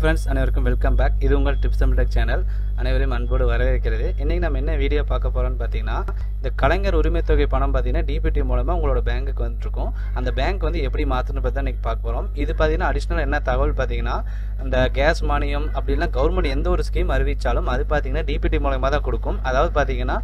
Friends, அனைவருக்கும் welcome back. இது உங்கள் டிப்ஸ் அண்ட் டெக் சேனல். அனைவரையும் அன்போடு வரவேற்கிறது. இன்றைக்கி நம்ம என்ன வீடியோ பார்க்க போகிறோம்னு பார்த்தீங்கன்னா, இந்த கலைஞர் உரிமை தொகை பணம் பார்த்தீங்கன்னா டிபிடி மூலமாக உங்களோட பேங்க்குக்கு வந்துருக்கும். அந்த பேங்க் வந்து எப்படி மாற்றணும்னு பார்த்து தான் இன்றைக்கி பார்க்க போகிறோம். இது பார்த்தீங்கன்னா அடிஷ்னல் என்ன தகவல் பார்த்தீங்கன்னா, இந்த கேஸ் மானியம் அப்படின்லாம் கவர்மெண்ட் எந்த ஒரு ஸ்கீம் அறிவித்தாலும் அது பார்த்தீங்கன்னா டிபிடி மூலமாக தான் கொடுக்கும். அதாவது பார்த்தீங்கன்னா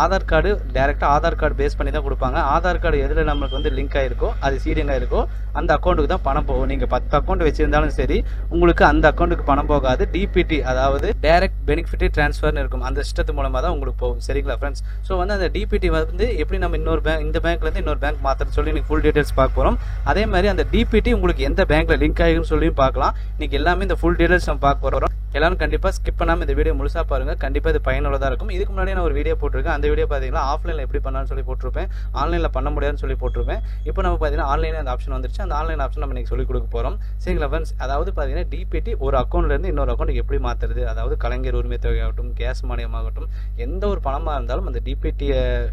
ஆதார் கார்டு டேரெக்டாக ஆதார் கார்டு பேஸ் பண்ணி தான் கொடுப்பாங்க. ஆதார் கார்டு எதில் நம்மளுக்கு வந்து லிங்க் ஆகிருக்கோ, அது சீடிங் ஆகிருக்கோ, அந்த அக்கௌண்ட்டுக்கு தான் பணம் போகும். நீங்கள் 10 அக்கௌண்ட் வச்சுருந்தாலும் சரி, உங்களுக்கு அந்த அக்கௌண்ட்டுக்கு பணம் போகாது. டிபிடி அதாவது டைரக்ட் பெனிஃபிட் ட்ரான்ஸ்ஃபர்னு இருக்கும். அந்த சிஸ்டத்து மூலமாக தான் உங்களுக்கு போகும். சரிங்களா ஃப்ரெண்ட்ஸ்? ஸோ வந்து அந்த டிபிடி வந்து எப்படி நம்ம இன்னொரு பேங்க், இந்த பேங்க்லேருந்து இன்னொரு பேங்க் மாற்றுறது சொல்லி நீங்கள் ஃபுல் டீட்டெயில்ஸ் பார்க்க போகிறோம். அதே மாதிரி அந்த டிபிடி உங்களுக்கு எந்த பேங்க்கில் லிங்க் ஆகிருக்குன்னு சொல்லி பார்க்கலாம். இன்னைக்கு எல்லாமே இந்த ஃபுல் டீட்டெயில்ஸ் நம்ம பார்க்க போகிறோம். எல்லாரும் கண்டிப்பாக ஸ்கிப் பண்ணாமல் இந்த வீடியோ முழுசாக பாருங்கள். கண்டிப்பாக இது பயனுள்ளதாக இருக்கும். இதுக்கு முன்னாடி நான் ஒரு வீடியோ போட்டிருக்கேன். அந்த வீடியோ பார்த்தீங்கன்னா ஆஃப்லைனில் எப்படி பண்ணலாம்னு சொல்லி போட்டிருப்பேன், ஆன்லைனில் பண்ண முடியாதுன்னு சொல்லி போட்டிருப்பேன். இப்போ நம்ம பார்த்தீங்கன்னா ஆன்லைனில் அந்த ஆப்ஷன் வந்துருச்சு. அந்த ஆன்லைன் ஆப்ஷன் நம்ம இன்னைக்கு சொல்லிக் கொடுக்க போகிறோம். சரிங்களா ஃப்ரெண்ட்ஸ்? அதாவது பார்த்தீங்கன்னா டிபிடி ஒரு அக்கௌண்ட்லேருந்து இன்னொரு அக்கௌண்ட் எப்படி மாற்றுறது, அதாவது கலைஞர் உரிமை தொகை ஆகட்டும், கேஸ் மானியமாகட்டும், எந்த ஒரு பணமாக இருந்தாலும் அந்த டிபிடி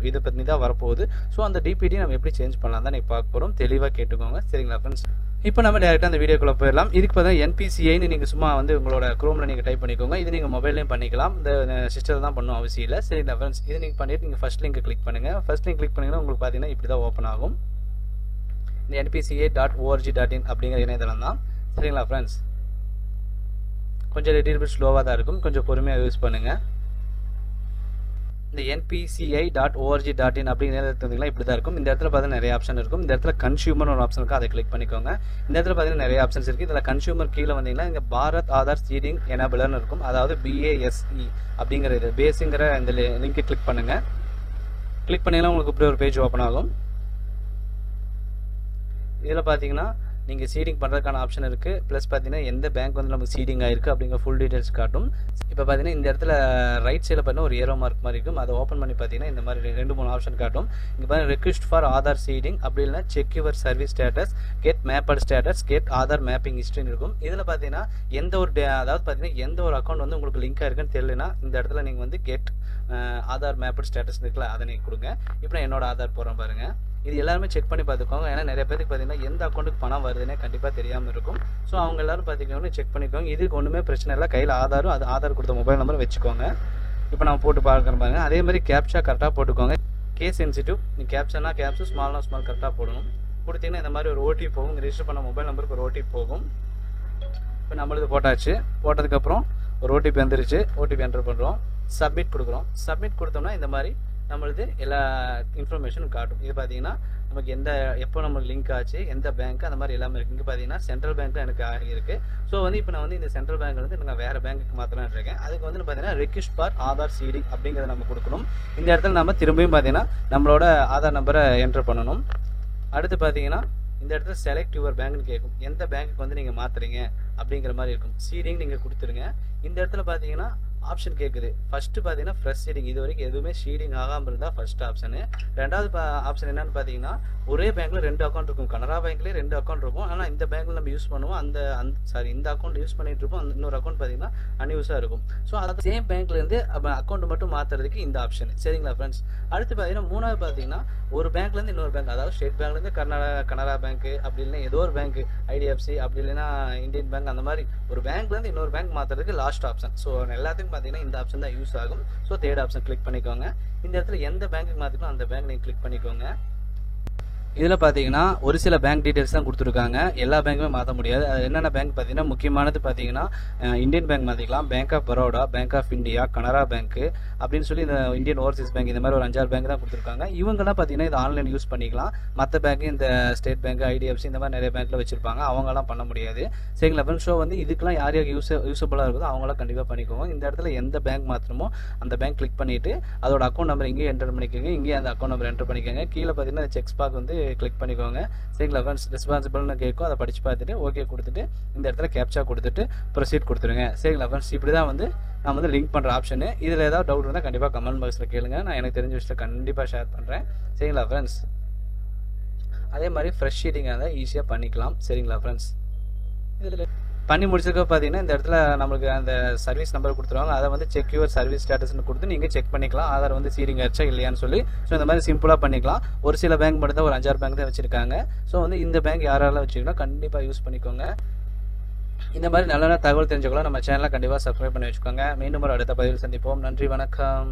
இதை பற்றி தான் வரப்போகுது. ஸோ அந்த டிபிடி நம்ம எப்படி சேஞ்ச் பண்ணலாம் தான் நீங்கள் பார்க்க போகிறோம். தெளிவாக கேட்டுக்கோங்க. சரிங்களா ஃப்ரெண்ட்ஸ்? இப்போ நம்ம டேரெக்டாக அந்த வீடியோக்குள்ளே போயிடலாம். இதுக்கு பார்த்தீங்கன்னா என்பிசிஐன்னு நீங்கள் சும்மா வந்து உங்களோட குரோமில் நீங்கள் டைப் பண்ணிக்கோங்க. இது நீங்கள் மொபைல்லையும் பண்ணிக்கலாம். இந்த சிஸ்டத்தில் தான் பண்ணணும் அவசியம் இல்லை. சரிங்களா ஃப்ரெண்ட்ஸ்? இது நீங்கள் பண்ணிவிட்டு நீங்கள் ஃபஸ்ட் லிங்க் கிளிக் பண்ணுங்கள். ஃபஸ்ட் லிங்க் கிளிக் பண்ணிங்கன்னா உங்களுக்கு பார்த்தீங்கன்னா இப்படி தான் ஓப்பன் ஆகும். இந்த npca.org.in அப்படிங்கிற இணையதளம் தான். சரிங்களா ஃப்ரெண்ட்ஸ்? கொஞ்சம் லிட்டில் பிட் ஸ்லோவாக தான் இருக்கும். கொஞ்சம் பொறுமையாக யூஸ் பண்ணுங்கள். இந்த npca.org.in அப்படிங்கிற இப்படி தான் இருக்கும். இந்த இடத்துல பார்த்தீங்கன்னா நிறைய ஆப்ஷன் இருக்கும். இந்த இடத்துல கன்சியூமர் ஒரு ஆப்ஷன் இருக்குது, அதை கிளிக் பண்ணிக்கோங்க. இந்த இடத்துல பார்த்தீங்கன்னா நிறைய ஆப்ஷன்ஸ் இருக்குது. இதில் கன்சியூமர் கீழே வந்தீங்கன்னா இங்கே பாரத் ஆதார் சீடிங் எனபிளர்னு இருக்கும். அதாவது BASE அப்படிங்கிற இது பேஸுங்கிற இந்த லிங்கை கிளிக் பண்ணுங்கள். கிளிக் பண்ணிங்கன்னா உங்களுக்கு இப்படி ஒரு பேஜ் ஓப்பன் ஆகும். இதில் பார்த்தீங்கன்னா நீங்கள் சீடிங் பண்ணுறதுக்கான ஆப்ஷன் இருக்குது. ப்ளஸ் பார்த்தீங்கன்னா எந்த பேங்க் வந்து நமக்கு சீடிங் ஆகிருக்கு அப்படிங்கிற ஃபுல் டீட்டெயில்ஸ் காட்டும். இப்போ பார்த்தீங்கன்னா இந்த இடத்துல ரைட் சைடில் பார்த்தீங்கன்னா ஒரு ஏரோ மார்க் மாதிரி இருக்கும். அதை ஓப்பன் பண்ணி பார்த்தீங்கன்னா இந்த மாதிரி 2-3 ஆப்ஷன் காட்டும். இங்கே பார்த்தீங்கன்னா ரெக்வெஸ்ட் ஃபார் ஆதார் சீடிங், அப்படி இல்லைனா check your service status, get mapped status, get Aadhaar mapping ஹிஸ்ட்ரின்னு இருக்கும். இதில் பார்த்தீங்கன்னா எந்த ஒரு அதாவது பார்த்தீங்கன்னா எந்த ஒரு அக்கௌண்ட் வந்து உங்களுக்கு லிங்க் ஆகிருக்குன்னு தெரியலனா இந்த இடத்துல நீங்கள் வந்து கெட் ஆதார் மேப்பட் ஸ்டேட்டஸ் இருக்குல்ல, அதை நீங்கள் கொடுங்க. இப்போ நான் என்னோட ஆதார் போடுறேன் பாருங்கள். இது எல்லாருமே செக் பண்ணி பார்த்துக்கோங்க. ஏன்னா நிறைய பேருக்கு பார்த்தீங்கன்னா எந்த அக்கௌண்ட்டுக்கு பணம் வருதுன்னே கண்டிப்பாக தெரியாமல் இருக்கும். ஸோ அவங்க எல்லாரும் பார்த்தீங்கன்னா செக் பண்ணிக்கோங்க. இதுக்கு ஒன்றுமே பிரச்சனை இல்லை. கையில் ஆதாரும் அது ஆதார் கொடுத்த மொபைல் நம்பர் வச்சுக்கோங்க. இப்போ நான் போட்டு பார்க்குறேன் பாருங்க. அதே மாதிரி கேப்சா கரெக்டாக போட்டுக்கோங்க. Case sensitive. நீங்கள் கேப்சானா கேப்ஸு, ஸ்மால்னா ஸ்மால் கரெக்டாக போடணும். கொடுத்தீங்கன்னா இந்த மாதிரி ஒரு ஓடிபி போகும். ரெஜிஸ்டர் பண்ண மொபைல் நம்பருக்கு ஒரு ஓடிபி போகும். இப்போ நம்மளுக்கு போட்டாச்சு. போட்டதுக்கப்புறம் ஒரு ஓடிபி வந்துருச்சு. ஓடிபி என்டர் பண்ணுறோம். சப்மிட் கொடுக்குறோம். சப்மிட் கொடுத்தோம்னா இந்த மாதிரி நம்மளுக்கு எல்லா இன்ஃபர்மேஷனும் காட்டும். இது பார்த்தீங்கன்னா நமக்கு எப்போ நம்மளுக்கு லிங்க் ஆச்சு, எந்த பேங்க், அந்த மாதிரி எல்லாமே இருக்குது. இங்கே பார்த்தீங்கன்னா சென்ட்ரல் பேங்க்கில் எனக்கு ஆகியிருக்கு. ஸோ வந்து இப்போ நான் வந்து இந்த சென்ட்ரல் பேங்க் வந்து நான் வேறு பேங்க்குக்கு மாற்றலான்னு இருக்கேன். அதுக்கு வந்து பார்த்தீங்கன்னா ரெக்வெஸ்ட் ஃபார் ஆதார் சீடிங் அப்படிங்கிறத நம்ம கொடுக்கணும். இந்த இடத்துல நம்ம திரும்பியும் பார்த்தீங்கன்னா நம்மளோட ஆதார் நம்பரை என்டர் பண்ணணும். அடுத்து பார்த்தீங்கன்னா இந்த இடத்துல செலக்ட் யுவர் பேங்க்னு கேட்கும். எந்த பேங்க்குக்கு வந்து நீங்கள் மாற்றுறீங்க அப்படிங்கிற மாதிரி இருக்கும். சீடிங் நீங்கள் கொடுத்துருங்க. இந்த இடத்துல பார்த்தீங்கன்னா ஆப்ஷன் கேட்குது. ஃபஸ்ட்டு பார்த்தீங்கன்னா ஃப்ரெஷ் சீடிங். இது வரைக்கும் எதுவுமே ஷீடிங் ஆகாமல் இருந்தால் ஃபஸ்ட் ஆப்ஷனு. ரெண்டாவது ஆப்ஷன் என்னன்னு பார்த்தீங்கன்னா ஒரே பேங்க்கில் 2 அக்கௌண்ட் இருக்கும். கனரா பேங்க்லேயே 2 அக்கௌண்ட் இருக்கும். ஆனால் இந்த பேங்க்கில் நம்ம யூஸ் பண்ணுவோம். இந்த அக்கௌண்ட் யூஸ் பண்ணிட்டு இருப்போம். அந்த இன்னொரு அக்கௌண்ட் பார்த்தீங்கன்னா அன்யூஸாக இருக்கும். ஸோ அது சேம் பேங்க்லேருந்து அக்கௌண்ட் மட்டும் மாற்றுறதுக்கு இந்த ஆப்ஷன். சரிங்களா ஃப்ரெண்ட்ஸ்? அடுத்து பார்த்தீங்கன்னா மூணாவது பார்த்தீங்கன்னா ஒரு பேங்க்லேருந்து இன்னொரு பேங்க், அதாவது ஸ்டேட் பேங்க்லேருந்து கனரா பேங்க், அப்படி இல்லைன்னா ஏதோ ஒரு பேங்க், IDFC, அப்படி இல்லைன்னா இந்தியன் பேங்க், அந்த மாதிரி ஒரு பேங்க்லேருந்து இன்னொரு பேங்க் மாற்றுறதுக்கு லாஸ்ட் ஆப்ஷன். ஸோ எல்லாத்துக்கும் பார்த்தீங்கன்னா இந்த ஆப்ஷன் தான் யூஸ் ஆகும். ஸோ தேர்ட் ஆப்ஷன் கிளிக் பண்ணிக்கோங்க. இந்த இடத்துல எந்த பேங்க்குக்கு மாற்றிக்கணும் அந்த பேங்க் நீங்கள் கிளிக் பண்ணிக்கோங்க. இதில் பார்த்தீங்கன்னா ஒரு சில பேங்க் டீட்டெயில்ஸ் தான் கொடுத்துருக்காங்க. எல்லா பேங்க்குமே மாற்ற முடியாது. அது என்னென்ன பேங்க் பார்த்தீங்கன்னா முக்கியமானது பார்த்தீங்கன்னா இந்தியன் பேங்க் மாற்றிக்கலாம், Bank of Baroda, Bank of India, Canara Bank அப்படின்னு சொல்லி இந்த இந்தியன் ஓவர்சீஸ் பேங்க், இந்த மாதிரி ஒரு 5-6 பேங்க் தான் கொடுத்துருக்காங்க. இவங்கெல்லாம் பார்த்தீங்கன்னா இது ஆன்லைன் யூஸ் பண்ணிக்கலாம். மற்ற பேங்க் இந்த ஸ்டேட் பேங்க், IDFC இந்த மாதிரி நிறைய பேங்க்கில் வச்சிருப்பாங்க. அவங்களாம் பண்ண முடியாது. சரிங்களா ஃப்ரெண்ட்ஸ்? ஸோ வந்து இதுக்கெல்லாம் யார் யூஸபுளாக இருக்குதோ அவங்களாம் கண்டிப்பாக பண்ணிக்கோங்க. இந்த இடத்துல எந்த பேங்க் மாற்றணுமோ அந்த பேங்க் கிளிக் பண்ணிவிட்டு அதோட அக்கௌண்ட் நம்பர் இங்கேயே என்டர் பண்ணிக்கோங்க. இங்கேயே அந்த அக்கௌண்ட் நம்பர் என்டர் பண்ணிக்கோங்க. கீழே பார்த்தீங்கன்னா செக் பாக் வந்து கிளிக் பண்ணிக்கோங்க. சரிங்களா ஃப்ரெண்ட்ஸ்? ரெஸ்பான்சிபிள்னு கேட்கும். அதை படித்து பார்த்துட்டு ஓகே கொடுத்துட்டு இந்த இடத்துல கேப்சா கொடுத்துட்டு ப்ரொசீட் கொடுத்துருங்க. சரிங்களா ஃப்ரெண்ட்ஸ்? இப்படி தான் வந்து நான் வந்து லிங்க் பண்ணுற ஆப்ஷனு. இதில் ஏதாவது டவுட் இருந்தால் கண்டிப்பாக கமெண்ட் பாக்ஸில் கேளுங்க. நான் எனக்கு தெரிஞ்ச விஷயத்தை கண்டிப்பாக ஷேர் பண்ணுறேன். சரிங்களா ஃப்ரெண்ட்ஸ்? அதே மாதிரி ஃப்ரெஷ் ஷீட்டிங்காக இருந்தால் ஈஸியாக பண்ணிக்கலாம். சரிங்களா ஃப்ரெண்ட்ஸ்? இதில் பண்ணி முடிச்சதுக்கு பார்த்தீங்கன்னா இந்த இடத்துல நம்மளுக்கு அந்த சர்வீஸ் நம்பர் கொடுத்துருவாங்க. அதை வந்து செக் யுவர் சர்வீஸ் ஸ்டேட்டஸ்னு கொடுத்து நீங்கள் செக் பண்ணிக்கலாம். ஆதார் வந்து சீடிங் ஆச்சா இல்லையான்னு சொல்லி. ஸோ இந்த மாதிரி சிம்பிளாக பண்ணிக்கலாம். ஒரு சில பேங்க் மட்டும் தான், ஒரு 5-6 பேங்க் தான் வச்சுருக்காங்க. ஸோ வந்து இந்த பேங்க் யாரெல்லாம் வச்சுக்கணும் கண்டிப்பாக யூஸ் பண்ணிக்கோங்க. இந்த மாதிரி நல்ல நல்ல தகவல் தெரிஞ்சுக்கலாம் நம்ம சேனலை கண்டிப்பாக சப்ஸ்கிரைப் பண்ணி வச்சுக்கோங்க. மீண்டும் ஒரு அடுத்த பதிவில் சந்திப்போம். நன்றி, வணக்கம்.